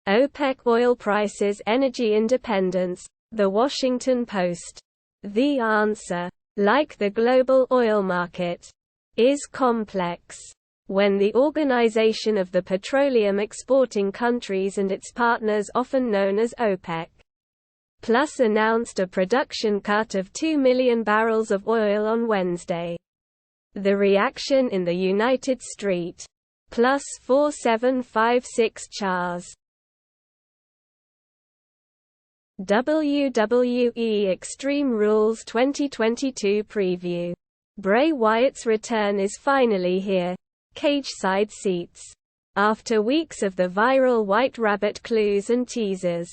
OPEC oil prices energy independence. The Washington Post. The answer, like the global oil market, is complex. When the Organization of the Petroleum Exporting Countries and its partners, often known as OPEC+, announced a production cut of 2 million barrels of oil on Wednesday. The reaction in the United States, plus 4756 chars. WWE Extreme Rules 2022 preview. Bray Wyatt's return is finally here. Cageside Seats. After weeks of the viral White Rabbit clues and teasers,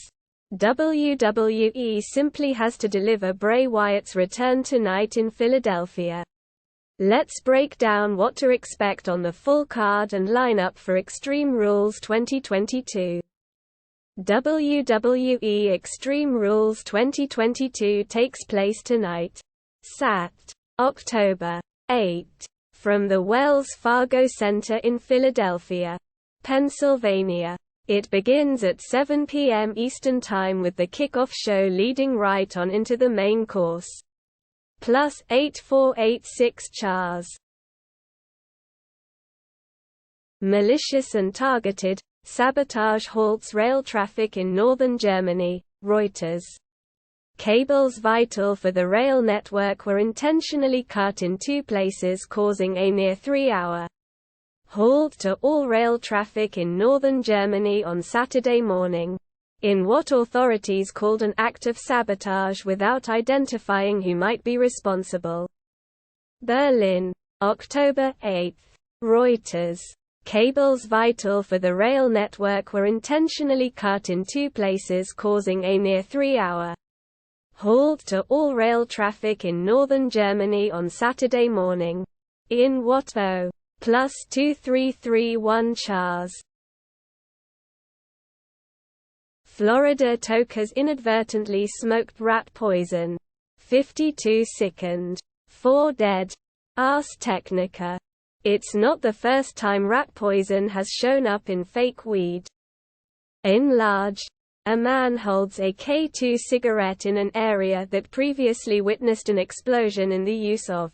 WWE simply has to deliver Bray Wyatt's return tonight in Philadelphia. Let's break down what to expect on the full card and lineup for Extreme Rules 2022. WWE Extreme Rules 2022 takes place tonight, Sat. October 8, from the Wells Fargo Center in Philadelphia, Pennsylvania. It begins at 7 p.m. Eastern Time with the kickoff show leading right on into the main course. Plus 8486 chars. Malicious and targeted. Sabotage halts rail traffic in northern Germany, Reuters. Cables vital for the rail network were intentionally cut in two places, causing a near 3-hour halt to all rail traffic in northern Germany on Saturday morning, in what authorities called an act of sabotage without identifying who might be responsible. Berlin, October 8. Reuters. Cables vital for the rail network were intentionally cut in two places, causing a near 3-hour halt to all rail traffic in northern Germany on Saturday morning, in what O+2331 chars. Florida tokers inadvertently smoked rat poison. 52 sickened. 4 dead. Ars Technica. It's not the first time rat poison has shown up in fake weed. In large, a man holds a K2 cigarette in an area that previously witnessed an explosion in the use of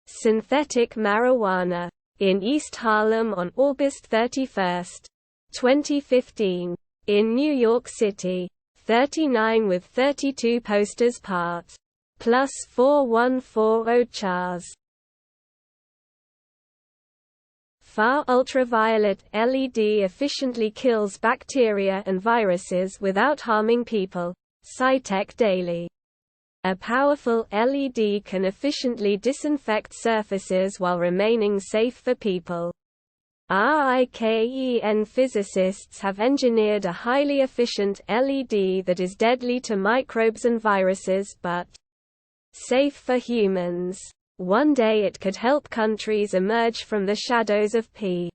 synthetic marijuana in East Harlem on August 31, 2015. In New York City, 39 with 32 posters part. Plus 4140 chars. Far-Ultraviolet LED efficiently kills bacteria and viruses without harming people. SciTech Daily. A powerful LED can efficiently disinfect surfaces while remaining safe for people. RIKEN physicists have engineered a highly efficient LED that is deadly to microbes and viruses but safe for humans. One day it could help countries emerge from the shadows of P.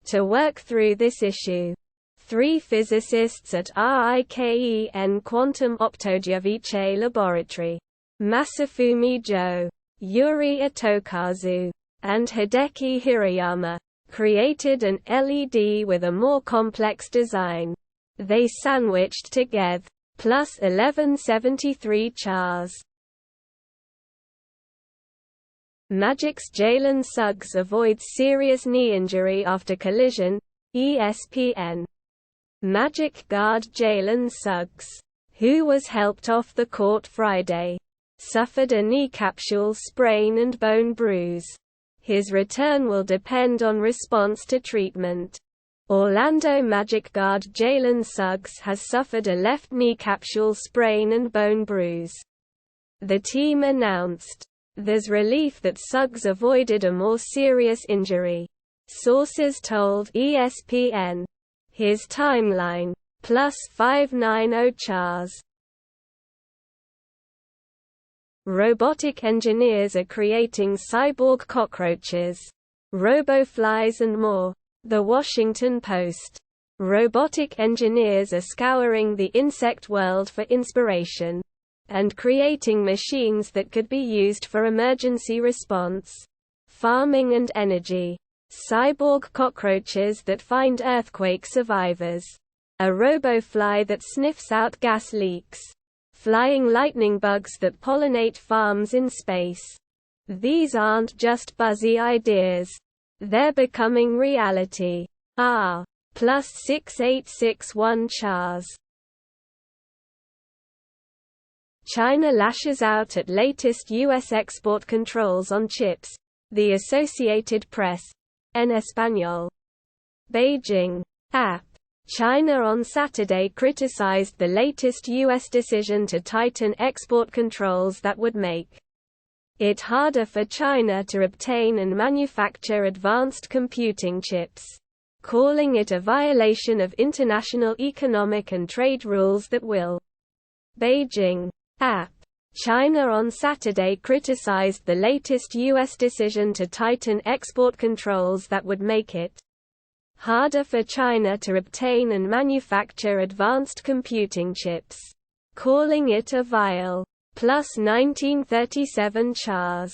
To work through this issue, 3 physicists at RIKEN Quantum Optogeoviche Laboratory, Masafumi Jo, Yuri Itokazu, and Hideki Hirayama, created an LED with a more complex design. They sandwiched together plus 1173 chars. Magic's Jalen Suggs avoids serious knee injury after collision. ESPN. Magic guard Jalen Suggs, who was helped off the court Friday, suffered a knee capsule sprain and bone bruise. His return will depend on response to treatment. Orlando Magic guard Jalen Suggs has suffered a left knee capsule sprain and bone bruise. The team announced, "There's relief that Suggs avoided a more serious injury," sources told ESPN. His timeline, plus 590 chars. Robotic engineers are creating cyborg cockroaches, robo-flies and more. The Washington Post. Robotic engineers are scouring the insect world for inspiration and creating machines that could be used for emergency response, farming and energy. Cyborg cockroaches that find earthquake survivors. a robo-fly that sniffs out gas leaks, flying lightning bugs that pollinate farms in space. These aren't just buzzy ideas. They're becoming reality. +6861 chars. China lashes out at latest U.S. export controls on chips. The Associated Press. En Español. Beijing. App. China on Saturday criticized the latest U.S. decision to tighten export controls that would make it harder for China to obtain and manufacture advanced computing chips, calling it a violation of international economic and trade rules that will. Beijing. App. China on Saturday criticized the latest U.S. decision to tighten export controls that would make it harder for China to obtain and manufacture advanced computing chips, calling it a violation. +1937 chars.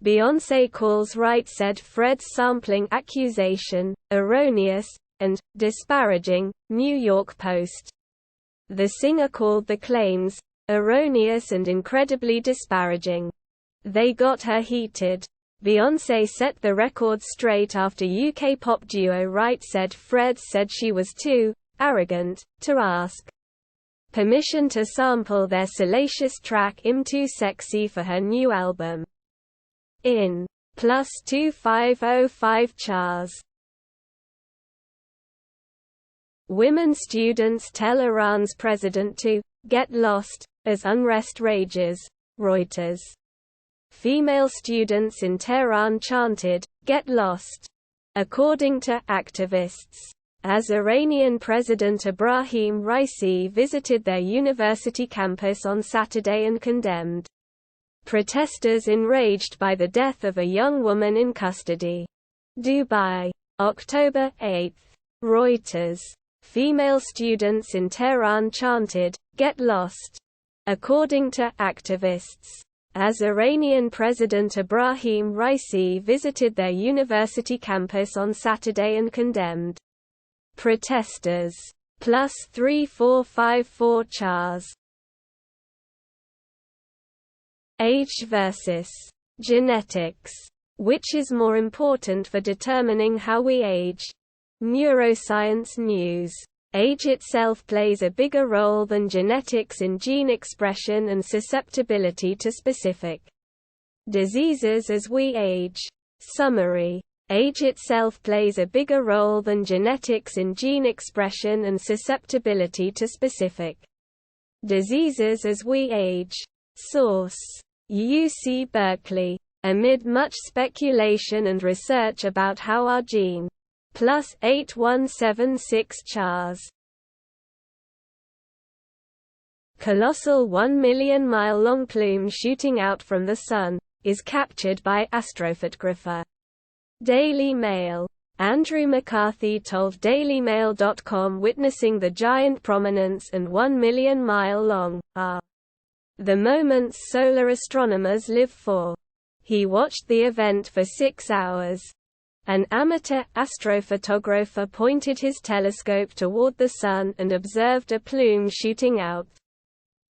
Beyoncé calls Right-Said Fred's sampling accusation erroneous and disparaging. New York Post. The singer called the claims erroneous and incredibly disparaging. They got her heated. Beyoncé set the record straight after UK pop duo Right-Said Fred said she was too arrogant to ask permission to sample their salacious track I'm Too Sexy for her new album. In +2505 chars. Women students tell Iran's president to get lost as unrest rages. Reuters. Female students in Tehran chanted, "Get lost," according to activists, as Iranian President Ebrahim Raisi visited their university campus on Saturday and condemned protesters enraged by the death of a young woman in custody. Dubai. October 8. Reuters. Female students in Tehran chanted, "Get lost," according to activists, as Iranian President Ebrahim Raisi visited their university campus on Saturday and condemned protesters. +3454 chars. Age versus genetics. Which is more important for determining how we age? Neuroscience News. Age itself plays a bigger role than genetics in gene expression and susceptibility to specific diseases as we age. Summary. Age itself plays a bigger role than genetics in gene expression and susceptibility to specific diseases as we age. Source: UC Berkeley. Amid much speculation and research about how our gene +8176 chars. Colossal 1 million mile long plume shooting out from the Sun is captured by astrophotographer. Daily Mail. Andrew McCarthy told DailyMail.com witnessing the giant prominence and 1 million mile long are the moments solar astronomers live for. He watched the event for 6 hours. An amateur astrophotographer pointed his telescope toward the Sun and observed a plume shooting out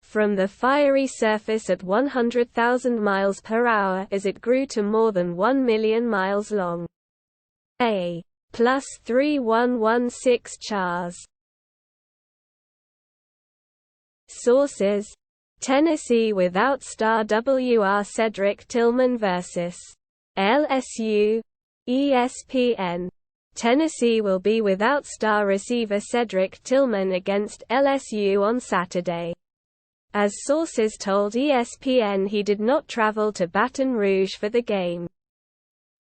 from the fiery surface at 100,000 miles per hour as it grew to more than 1 million miles long. A +3116 chars. Sources: Tennessee without star WR Cedric Tillman vs. LSU. ESPN. Tennessee will be without star receiver Cedric Tillman against LSU on Saturday. As sources told ESPN, he did not travel to Baton Rouge for the game.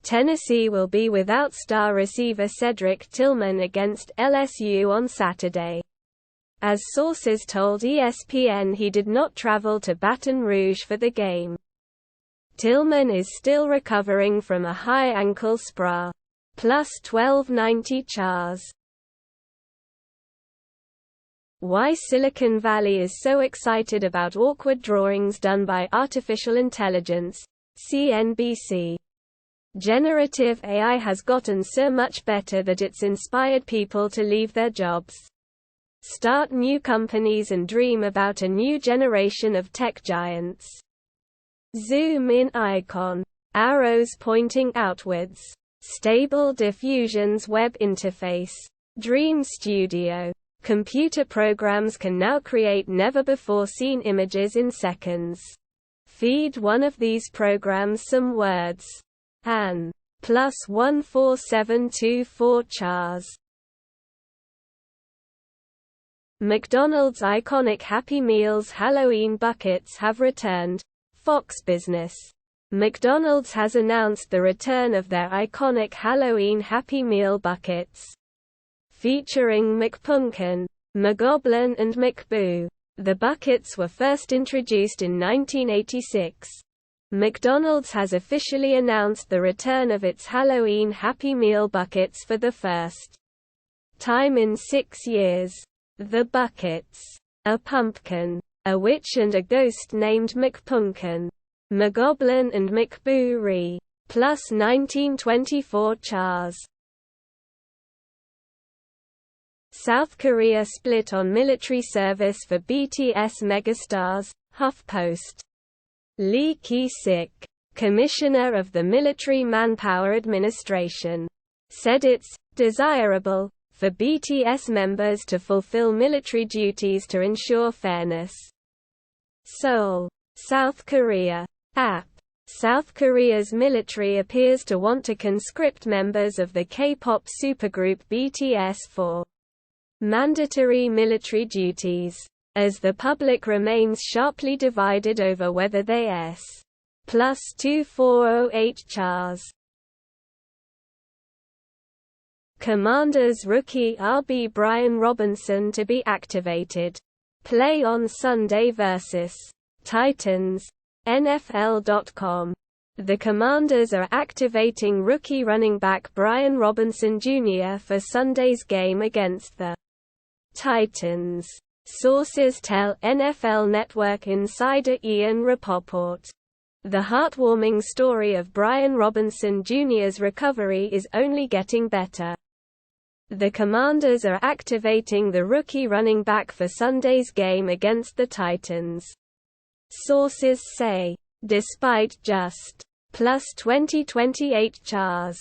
Tennessee will be without star receiver Cedric Tillman against LSU on Saturday. As sources told ESPN, he did not travel to Baton Rouge for the game. Tillman is still recovering from a high ankle sprain. +1290 chars. Why Silicon Valley is so excited about awkward drawings done by artificial intelligence. CNBC. Generative AI has gotten so much better that it's inspired people to leave their jobs, start new companies and dream about a new generation of tech giants. Zoom in icon. Arrows pointing outwards. Stable Diffusion's web interface. Dream Studio. Computer programs can now create never-before-seen images in seconds. Feed one of these programs some words. An +14724 chars. McDonald's iconic Happy Meals Halloween buckets have returned. Fox Business. McDonald's has announced the return of their iconic Halloween Happy Meal buckets. Featuring McPumpkin, McGoblin and McBoo. The buckets were first introduced in 1986. McDonald's has officially announced the return of its Halloween Happy Meal buckets for the first time in 6 years. The buckets. A pumpkin, a witch and a ghost named McPumpkin, McGoblin and McBoo re. +1924 chars. South Korea split on military service for BTS megastars, HuffPost. Lee Ki-sik, Commissioner of the Military Manpower Administration, said it's desirable for BTS members to fulfill military duties to ensure fairness. Seoul, South Korea. App. South Korea's military appears to want to conscript members of the K-pop supergroup BTS for mandatory military duties, as the public remains sharply divided over whether they +2408 chars. Commanders rookie RB Brian Robinson to be activated. Play on Sunday vs. Titans. NFL.com. The Commanders are activating rookie running back Brian Robinson Jr. for Sunday's game against the Titans. Sources tell NFL Network insider Ian Rapoport. The heartwarming story of Brian Robinson Jr.'s recovery is only getting better. The Commanders are activating the rookie running back for Sunday's game against the Titans. Sources say, despite just +2028 chars.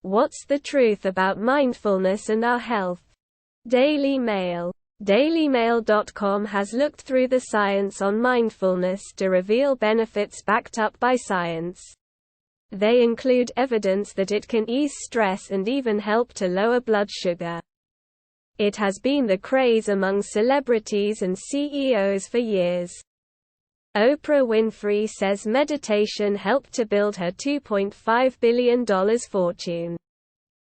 What's the truth about mindfulness and our health? Daily Mail. DailyMail.com has looked through the science on mindfulness to reveal benefits backed up by science. They include evidence that it can ease stress and even help to lower blood sugar. It has been the craze among celebrities and CEOs for years. Oprah Winfrey says meditation helped to build her $2.5 billion fortune,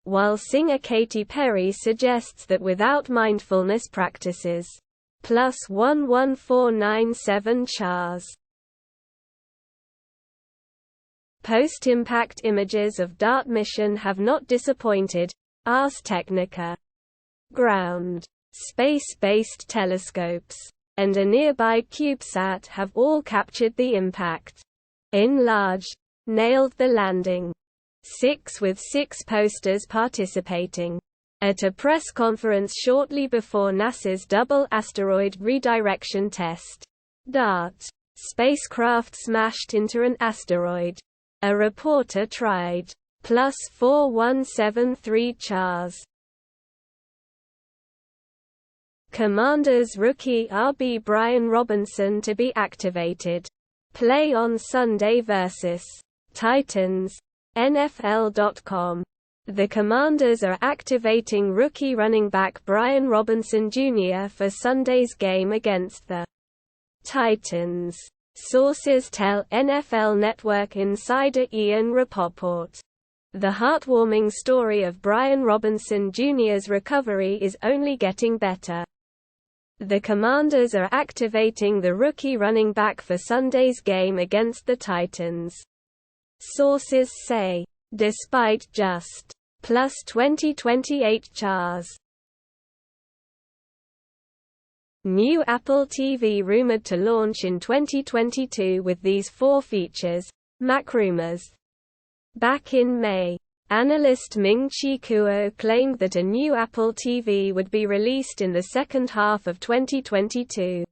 while singer Katy Perry suggests that without mindfulness practices, +11497 chars. Post-impact images of DART mission have not disappointed. Ars Technica. Ground, space-based telescopes, and a nearby CubeSat have all captured the impact. Enlarged, nailed the landing. 6 with 6 posters participating. At a press conference shortly before NASA's double asteroid redirection test. DART spacecraft smashed into an asteroid. A reporter tried. +4173 chars. Commanders rookie RB Brian Robinson to be activated. Play on Sunday vs. Titans. NFL.com. The Commanders are activating rookie running back Brian Robinson Jr. for Sunday's game against the Titans. Sources tell NFL Network insider Ian Rapoport. The heartwarming story of Brian Robinson Jr.'s recovery is only getting better. The Commanders are activating the rookie running back for Sunday's game against the Titans. Sources say, despite just +2028 chars. New Apple TV rumored to launch in 2022 with these 4 features. Macrumors. Back in May, analyst Ming-Chi Kuo claimed that a new Apple TV would be released in the second half of 2022.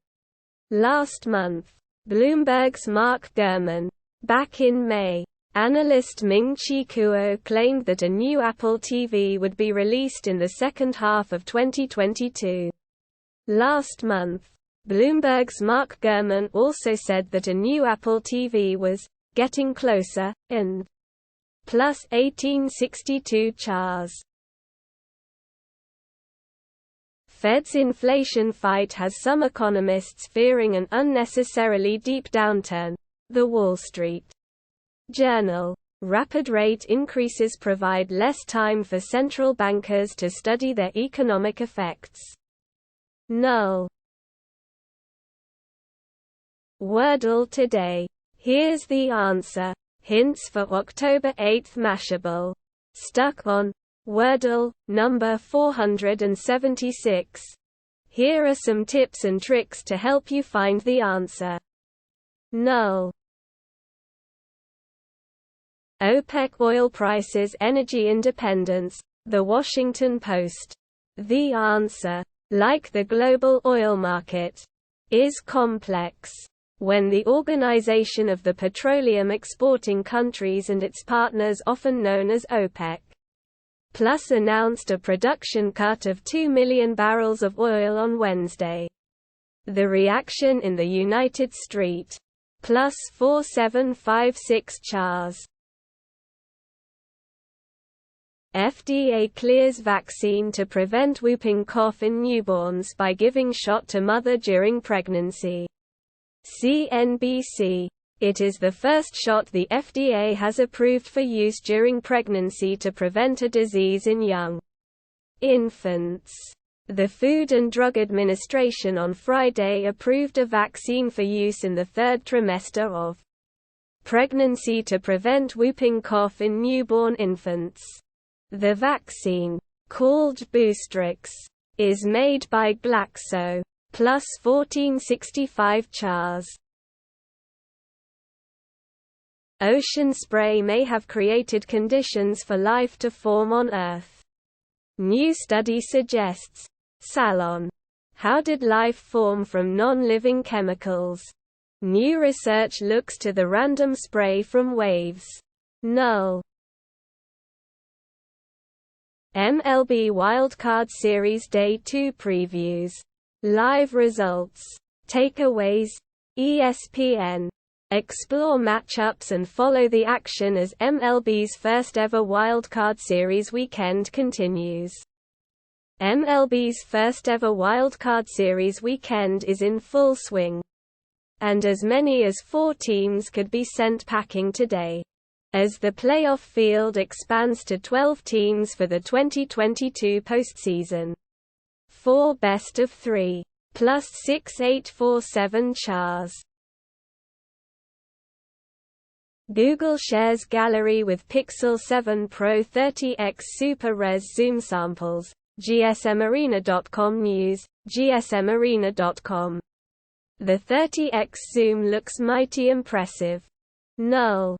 Last month, Bloomberg's Mark Gurman. Back in May, analyst Ming-Chi Kuo claimed that a new Apple TV would be released in the second half of 2022. Last month, Bloomberg's Mark Gurman also said that a new Apple TV was getting closer, and plus 1862 chars. Fed's inflation fight has some economists fearing an unnecessarily deep downturn. The Wall Street Journal. Rapid rate increases provide less time for central bankers to study their economic effects. Null. Wordle today. Here's the answer. Hints for October 8 Mashable. Stuck on Wordle, number 476. Here are some tips and tricks to help you find the answer. Null. OPEC oil prices energy independence. The Washington Post. The answer, like the global oil market, is complex. When the Organization of the Petroleum Exporting Countries and its partners, often known as OPEC+, announced a production cut of 2 million barrels of oil on Wednesday. The reaction in the United States, plus 4756 chars. FDA clears vaccine to prevent whooping cough in newborns by giving shot to mother during pregnancy. CNBC. It is the first shot the FDA has approved for use during pregnancy to prevent a disease in young infants. The Food and Drug Administration on Friday approved a vaccine for use in the third trimester of pregnancy to prevent whooping cough in newborn infants. The vaccine, called Boostrix, is made by Glaxo. Plus 1465 chars. Ocean spray may have created conditions for life to form on Earth. New study suggests. Salon. How did life form from non-living chemicals? New research looks to the random spray from waves. Null. MLB Wild Card Series Day 2 previews. Live results. Takeaways. ESPN. Explore matchups and follow the action as MLB's first-ever Wild Card Series weekend continues. MLB's first-ever Wild Card Series weekend is in full swing. And as many as 4 teams could be sent packing today. As the playoff field expands to 12 teams for the 2022 postseason. 4 best-of-3. Plus 6847 chars. Google shares gallery with Pixel 7 Pro 30x Super Res Zoom samples. GSMarena.com News, GSMarena.com. The 30x zoom looks mighty impressive. Null.